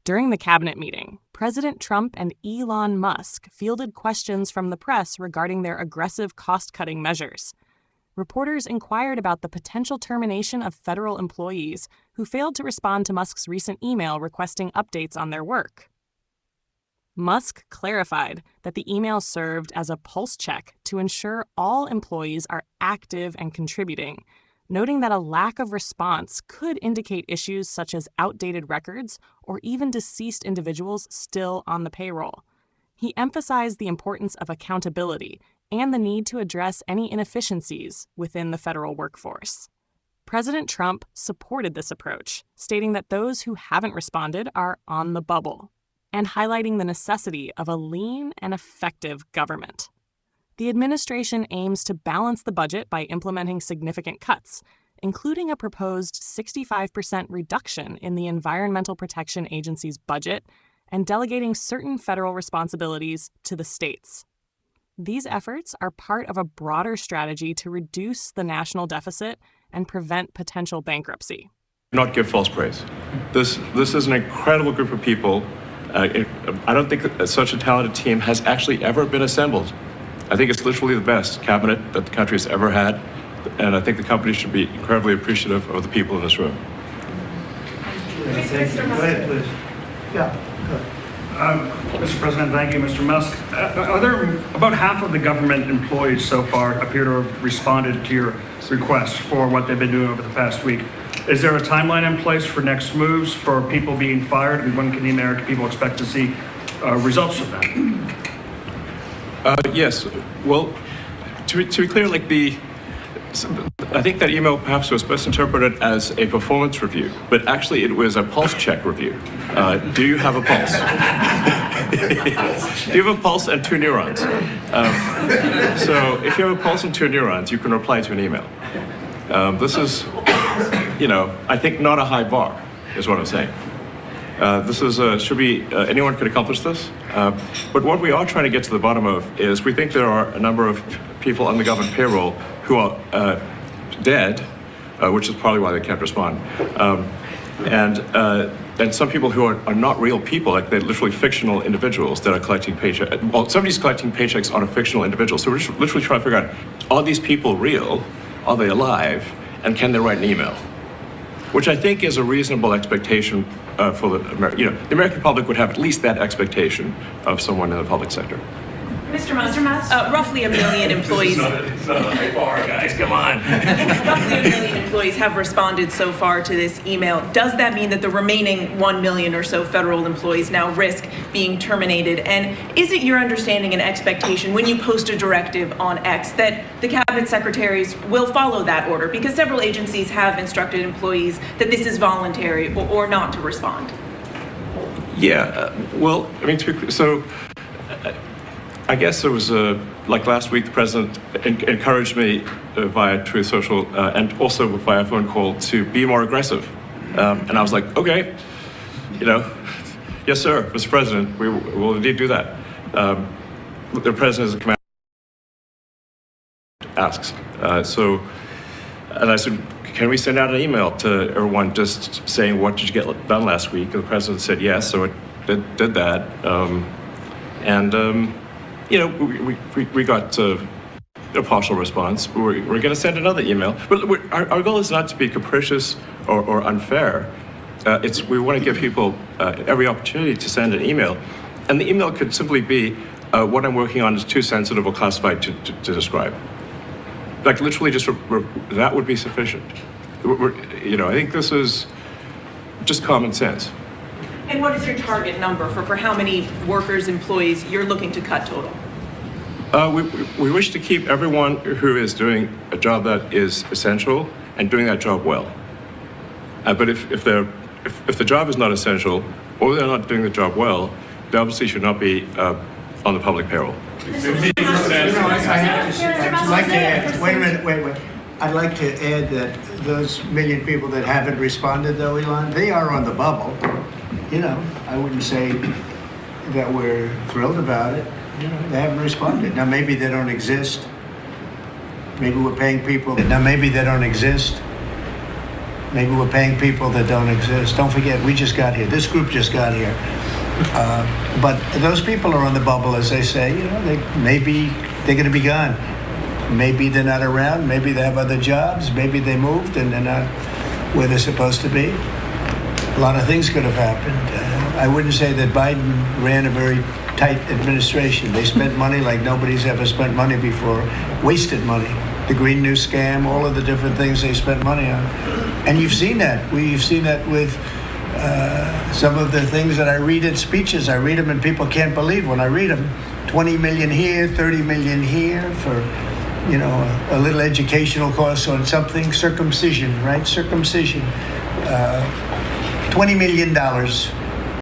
During the cabinet meeting, President Trump and Elon Musk fielded questions from the press regarding their aggressive cost-cutting measures. Reporters inquired about the potential termination of federal employees who failed to respond to Musk's recent email requesting updates on their work. Musk clarified that the email served as a pulse check to ensure all employees are active and contributing, noting that a lack of response could indicate issues such as outdated records or even deceased individuals still on the payroll. He emphasized the importance of accountability and the need to address any inefficiencies within the federal workforce. President Trump supported this approach, stating that those who haven't responded are on the bubble, and highlighting the necessity of a lean and effective government. The administration aims to balance the budget by implementing significant cuts, including a proposed 65% reduction in the Environmental Protection Agency's budget and delegating certain federal responsibilities to the states. These efforts are part of a broader strategy to reduce the national deficit and prevent potential bankruptcy. Not give false praise. This is an incredible group of people. I don't think such a talented team has actually ever been assembled. I think it's literally the best cabinet that the country has ever had, and I think the company should be incredibly appreciative of the people in this room. Thank you. Go ahead, please. Yeah, go ahead. Mr. President, thank you, Mr. Musk. Are there about half of the government employees so far appear to have responded to your request for what they've been doing over the past week? Is there a timeline in place for next moves for people being fired, and when can the American people expect to see results of that? Yes. Well, to be clear, I think that email perhaps was best interpreted as a performance review, but actually it was a pulse check review. Do you have a pulse? Do you have a pulse and 2 neurons? So if you have a pulse and 2 neurons, you can reply to an email. This is, I think not a high bar, is what I'm saying. This is, anyone could accomplish this. But what we are trying to get to the bottom of is we think there are a number of people on the government payroll who are dead, which is probably why they can't respond. And some people who are not real people, like they're literally fictional individuals that are collecting paychecks. Well, somebody's collecting paychecks on a fictional individual. So we're just literally trying to figure out, are these people real? Are they alive? And can they write an email? Which I think is a reasonable expectation for the American public would have at least that expectation of someone in the public sector. Mr. Musk, roughly 1 million employees. It's not a high bar, guys. Come on. Roughly 1 million employees have responded so far to this email. Does that mean that the remaining 1 million or so federal employees now risk being terminated? And is it your understanding and expectation when you post a directive on X that the cabinet secretaries will follow that order? Because several agencies have instructed employees that this is voluntary or not to respond. Yeah. Well, I mean, I guess it was like last week, the president encouraged me via Truth Social and also via phone call to be more aggressive. And I was like, okay, yes, sir, Mr. President, we will indeed do that. The president is a commander asks. And I said, can we send out an email to everyone just saying, what did you get done last week? And the president said yes, so it did that. We got a partial response. We're going to send another email. But our goal is not to be capricious or unfair. We want to give people every opportunity to send an email. And the email could simply be, what I'm working on is too sensitive or classified to describe. Like literally just, that would be sufficient. I think this is just common sense. And what is your target number for how many workers, employees you're looking to cut total? We wish to keep everyone who is doing a job that is essential and doing that job well. But if the job is not essential or they're not doing the job well, they obviously should not be on the public payroll. I'd like to add, wait. I'd like to add that those million people that haven't responded, though, Elon, they are on the bubble. I wouldn't say that we're thrilled about it. They haven't responded. Now, maybe they don't exist. Maybe we're paying people. Now, maybe they don't exist. Maybe we're paying people that don't exist. Don't forget, we just got here. This group just got here. But those people are on the bubble, as they say. Maybe they're going to be gone. Maybe they're not around. Maybe they have other jobs. Maybe they moved and they're not where they're supposed to be. A lot of things could have happened. I wouldn't say that Biden ran a very tight administration. They spent money like nobody's ever spent money before, wasted money. The Green New Scam, all of the different things they spent money on. And you've seen that. We've seen that with some of the things that I read at speeches. I read them and people can't believe when I read them. 20 million here, 30 million here for, a little educational course on something. Circumcision, right? Circumcision. $20 million